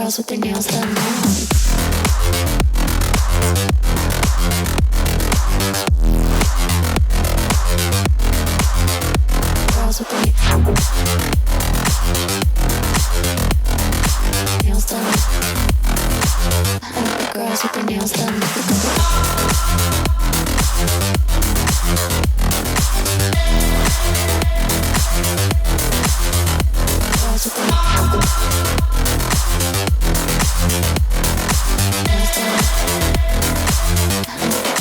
girls with their nails done now. Girls with their nails done. I like the girls with their nails done.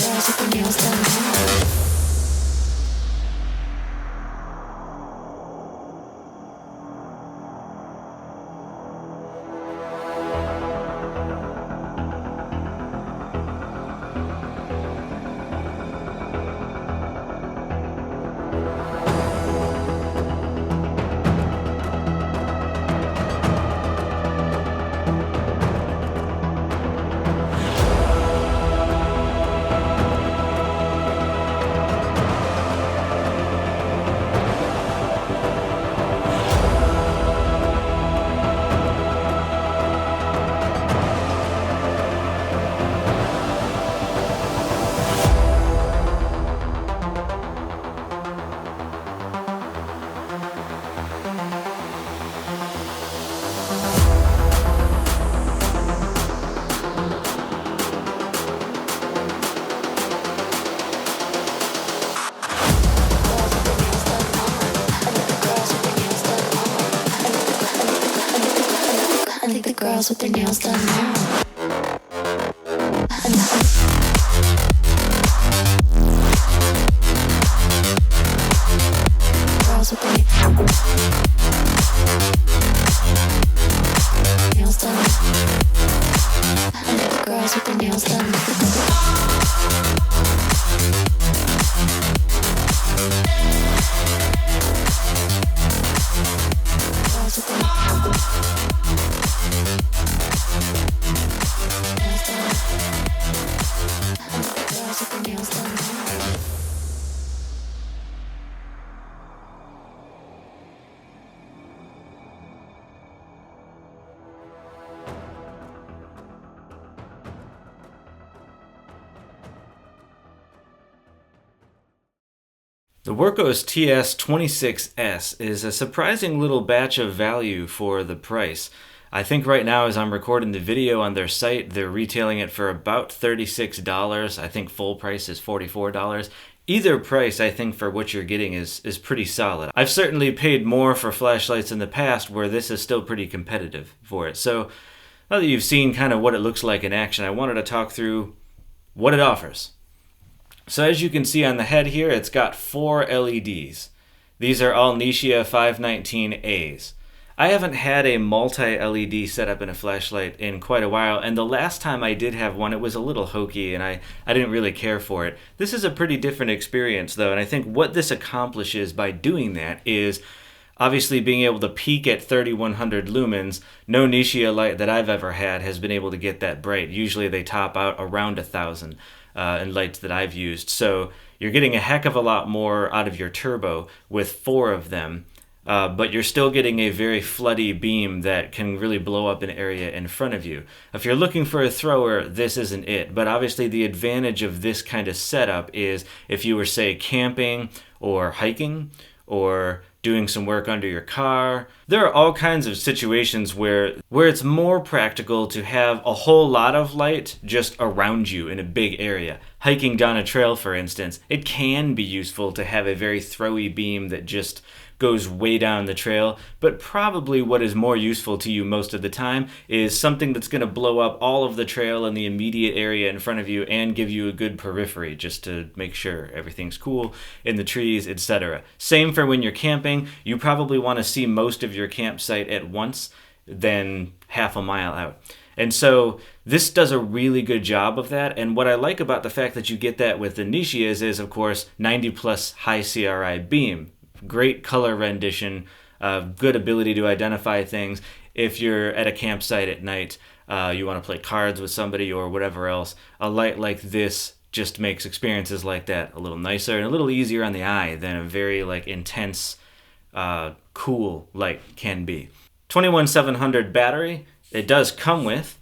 Girls with their nails done now. Girls with their nails done now. Girls with their nails done. I like the girls with their nails done. Girls with their The Wurkkos TS26S is a surprising little batch of value for the price. I think right now as I'm recording the video on their site, they're retailing it for about $36. I think full price is $44. Either price, I think, for what you're getting is pretty solid. I've certainly paid more for flashlights in the past where this is still pretty competitive for it. So now that you've seen kind of what it looks like in action, I wanted to talk through what it offers. So as you can see on the head here, it's got 4 LEDs. These are all Nichia 519As. I haven't had a multi-LED setup in a flashlight in quite a while, and the last time I did have one, it was a little hokey, and I didn't really care for it. This is a pretty different experience, though, and I think what this accomplishes by doing that is obviously being able to peak at 3100 lumens. No Nichia light that I've ever had has been able to get that bright. Usually they top out around 1000. In lights that I've used. So you're getting a heck of a lot more out of your turbo with 4 of them, but you're still getting a very floody beam that can really blow up an area in front of you. If you're looking for a thrower, this isn't it. But obviously the advantage of this kind of setup is if you were, say, camping or hiking or doing some work under your car. There are all kinds of situations where it's more practical to have a whole lot of light just around you in a big area. Hiking down a trail, for instance, it can be useful to have a very throwy beam that just goes way down the trail, but probably what is more useful to you most of the time is something that's going to blow up all of the trail in the immediate area in front of you and give you a good periphery just to make sure everything's cool in the trees, etc. Same for when you're camping. You probably want to see most of your campsite at once, then half a mile out. And so this does a really good job of that. And what I like about the fact that you get that with the Nichias is, of course, 90 plus high CRI beam. Great color rendition, good ability to identify things. If you're at a campsite at night, you want to play cards with somebody or whatever else, a light like this just makes experiences like that a little nicer and a little easier on the eye than a very intense, cool light can be. 21700 battery. it does come with.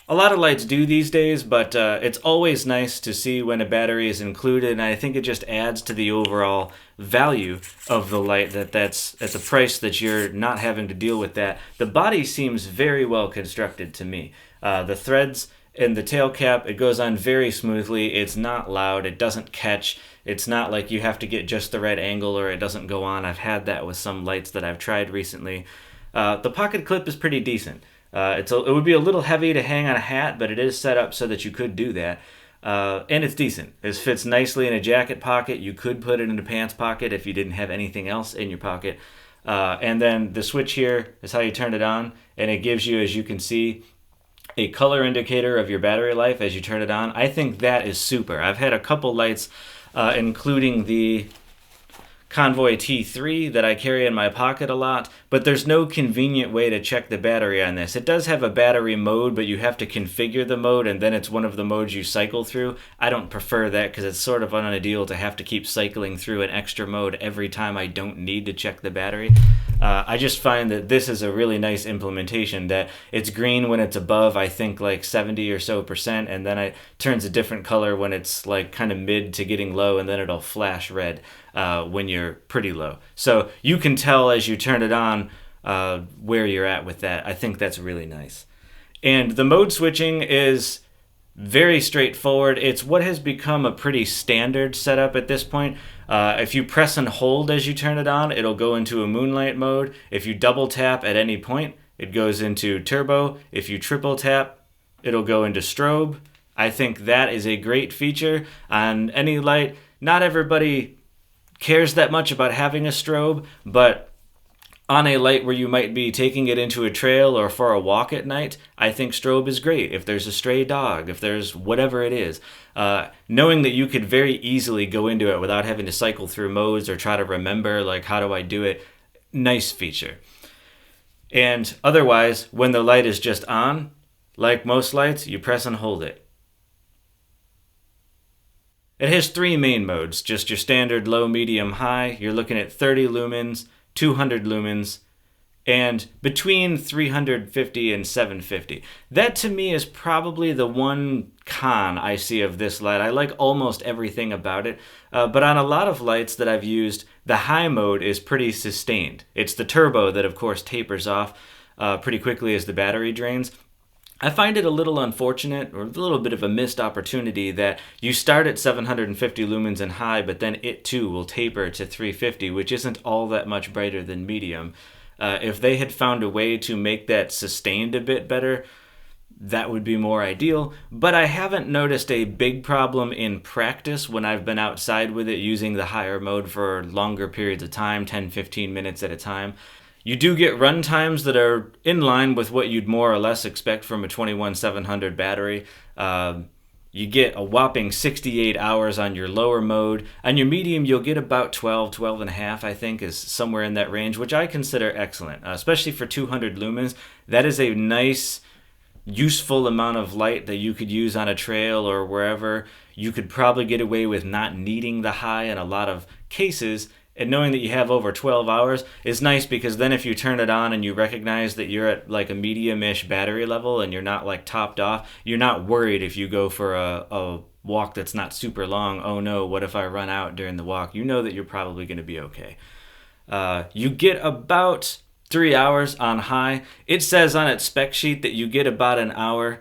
A lot of lights do these days, but it's always nice to see when a battery is included, and I think it just adds to the overall value of the light that's at the price that you're not having to deal with that. The body seems very well constructed to me. The threads and the tail cap, it goes on very smoothly. It's not loud. It doesn't catch. It's not like you have to get just the right angle or it doesn't go on. I've had that with some lights that I've tried recently. The pocket clip is pretty decent. It would be a little heavy to hang on a hat, but it is set up so that you could do that. And it's decent. It fits nicely in a jacket pocket. You could put it in a pants pocket if you didn't have anything else in your pocket. And then the switch here is how you turn it on, and it gives you, as you can see, a color indicator of your battery life as you turn it on. I think that is super. I've had a couple lights, including the Convoy T3 that I carry in my pocket a lot, but there's no convenient way to check the battery on this. It does have a battery mode, but you have to configure the mode, and then it's one of the modes you cycle through. I don't prefer that because it's sort of unideal to have to keep cycling through an extra mode every time I don't need to check the battery. I just find that this is a really nice implementation, that it's green when it's above, I think, like 70 or so percent, and then it turns a different color when it's like kind of mid to getting low, and then it'll flash red when you're pretty low. So you can tell as you turn it on where you're at with that. I think that's really nice. And the mode switching is very straightforward. It's what has become a pretty standard setup at this point. If you press and hold as you turn it on, it'll go into a moonlight mode. If you double tap at any point, it goes into turbo. If you triple tap, it'll go into strobe. I think that is a great feature on any light. Not everybody cares that much about having a strobe, but on a light where you might be taking it into a trail or for a walk at night, I think strobe is great. If there's a stray dog, if there's whatever it is, knowing that you could very easily go into it without having to cycle through modes or try to remember, like, how do I do it? Nice feature. And otherwise, when the light is just on, like most lights, you press and hold it. It has 3 main modes, just your standard low, medium, high. You're looking at 30 lumens, 200 lumens, and between 350 and 750. That to me is probably the one con I see of this light. I like almost everything about it, but on a lot of lights that I've used, the high mode is pretty sustained. It's the turbo that of course tapers off pretty quickly as the battery drains. I find it a little unfortunate, or a little bit of a missed opportunity, that you start at 750 lumens and high, but then it too will taper to 350, which isn't all that much brighter than medium. If they had found a way to make that sustained a bit better, that would be more ideal. But I haven't noticed a big problem in practice when I've been outside with it using the higher mode for longer periods of time, 10-15 minutes at a time. You do get run times that are in line with what you'd more or less expect from a 21700 battery. You get a whopping 68 hours on your lower mode. On your medium, you'll get about 12 and a half, I think, is somewhere in that range, which I consider excellent, especially for 200 lumens. That is a nice, useful amount of light that you could use on a trail or wherever. You could probably get away with not needing the high in a lot of cases. And knowing that you have over 12 hours is nice, because then if you turn it on and you recognize that you're at like a medium-ish battery level and you're not like topped off, you're not worried if you go for a walk that's not super long. Oh no, what if I run out during the walk? You know that you're probably going to be okay. You get about 3 hours on high. It says on its spec sheet that you get about an hour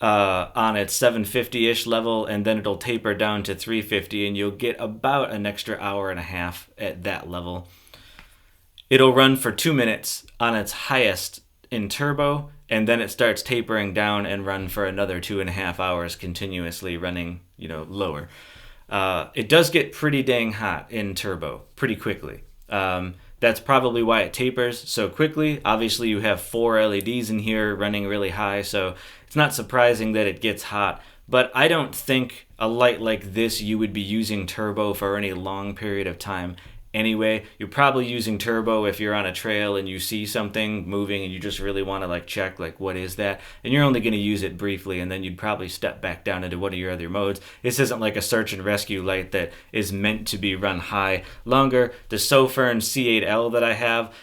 on its 750-ish level, and then it'll taper down to 350, and you'll get about an extra hour and a half at that level. It'll run for 2 minutes on its highest in turbo, and then it starts tapering down and run for another 2.5 hours continuously running, lower. It does get pretty dang hot in turbo pretty quickly. That's probably why it tapers so quickly. Obviously, you have 4 LEDs in here running really high, so it's not surprising that it gets hot. But I don't think a light like this you would be using turbo for any long period of time anyway. You're probably using turbo if you're on a trail and you see something moving and you just really want to check what is that, and you're only going to use it briefly, and then you'd probably step back down into one of your other modes. This isn't like a search and rescue light that is meant to be run high longer. The Sofern C8L that I have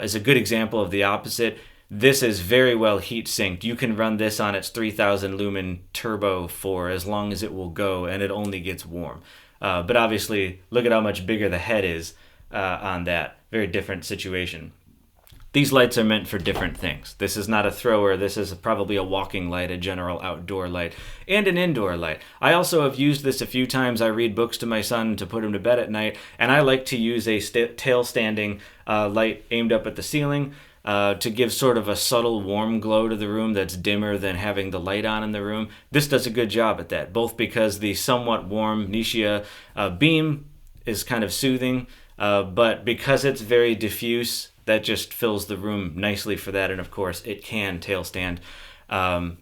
is a good example of the opposite. This is very well heat sinked. You can run this on its 3000 lumen turbo for as long as it will go, and it only gets warm. But obviously, look at how much bigger the head is on that. Very different situation. These lights are meant for different things. This is not a thrower. This is probably a walking light, a general outdoor light, and an indoor light. I also have used this a few times. I read books to my son to put him to bed at night, and I like to use a tail-standing light aimed up at the ceiling to give sort of a subtle warm glow to the room that's dimmer than having the light on in the room. This does a good job at that, both because the somewhat warm Nichia beam is kind of soothing, but because it's very diffuse, that just fills the room nicely for that. And of course, it can tail stand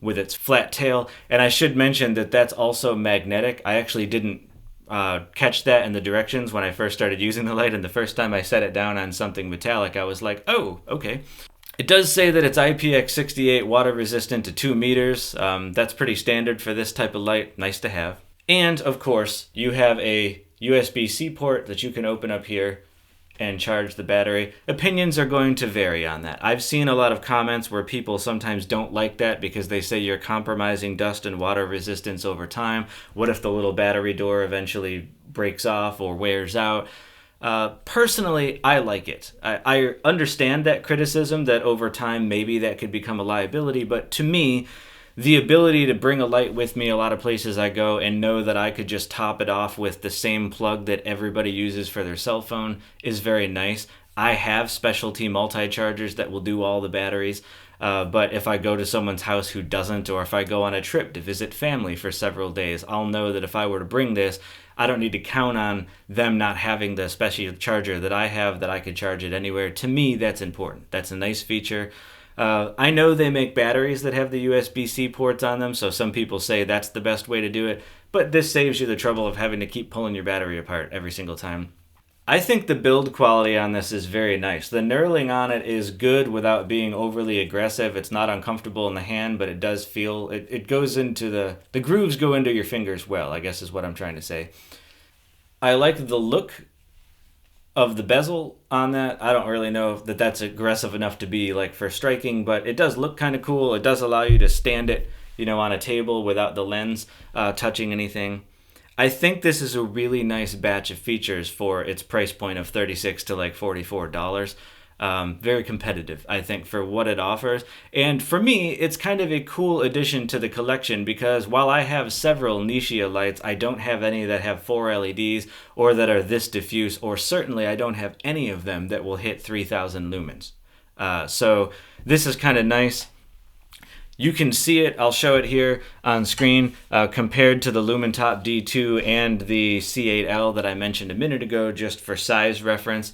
with its flat tail. And I should mention that that's also magnetic. I actually didn't catch that in the directions when I first started using the light. And the first time I set it down on something metallic, I was like, oh, okay. It does say that it's IPX68 water resistant to 2 meters. That's pretty standard for this type of light. Nice to have. And of course, you have a USB-C port that you can open up here and charge the battery. Opinions are going to vary on that. I've seen a lot of comments where people sometimes don't like that because they say you're compromising dust and water resistance over time. What if the little battery door eventually breaks off or wears out? Personally, I like it. I understand that criticism that over time maybe that could become a liability, but to me, the ability to bring a light with me a lot of places I go and know that I could just top it off with the same plug that everybody uses for their cell phone is very nice. I have specialty multi-chargers that will do all the batteries, but if I go to someone's house who doesn't, or if I go on a trip to visit family for several days, I'll know that if I were to bring this, I don't need to count on them not having the special charger that I have, that I could charge it anywhere. To me, that's important. That's a nice feature. I know they make batteries that have the USB-C ports on them, so some people say that's the best way to do it, but this saves you the trouble of having to keep pulling your battery apart every single time. I think the build quality on this is very nice. The knurling on it is good without being overly aggressive. It's not uncomfortable in the hand, but it does feel, it goes into the grooves go into your fingers well, I guess is what I'm trying to say. I like the look of the bezel on that. I don't really know if that's aggressive enough to be like for striking, but it does look kind of cool. It does allow you to stand it, on a table without the lens touching anything. I think this is a really nice batch of features for its price point of $36 to like $44. Very competitive, I think, for what it offers. And for me, it's kind of a cool addition to the collection because while I have several Nichia lights, I don't have any that have 4 LEDs or that are this diffuse, or certainly I don't have any of them that will hit 3000 lumens. So this is kind of nice. You can see it, I'll show it here on screen, compared to the Lumentop D2 and the C8L that I mentioned a minute ago, just for size reference.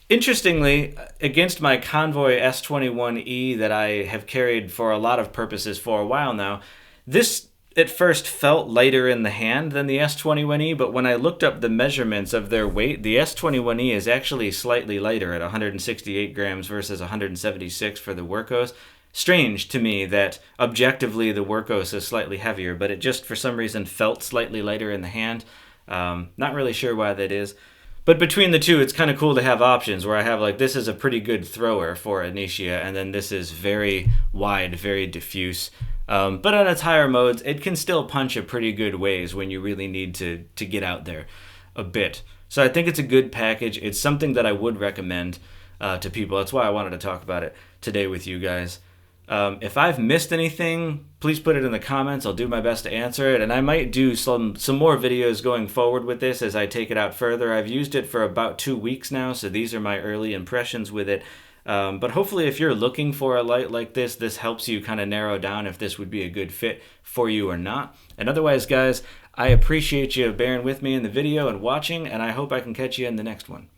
Interestingly, against my Convoy S21E that I have carried for a lot of purposes for a while now, this at first felt lighter in the hand than the S21E, but when I looked up the measurements of their weight, the S21E is actually slightly lighter at 168 grams versus 176 for the Wurkkos. Strange to me that objectively the Wurkkos is slightly heavier, but it just for some reason felt slightly lighter in the hand. Not really sure why that is. But between the two, it's kind of cool to have options where I have like, this is a pretty good thrower for a Nichia, and then this is very wide, very diffuse. But on its higher modes, it can still punch a pretty good ways when you really need to get out there a bit. So I think it's a good package. It's something that I would recommend to people. That's why I wanted to talk about it today with you guys. If I've missed anything, please put it in the comments. I'll do my best to answer it, and I might do some more videos going forward with this as I take it out further. I've used it for about 2 weeks now, so these are my early impressions with it. But hopefully if you're looking for a light like this helps you kind of narrow down if this would be a good fit for you or not. And otherwise, guys, I appreciate you bearing with me in the video and watching, and I hope I can catch you in the next one.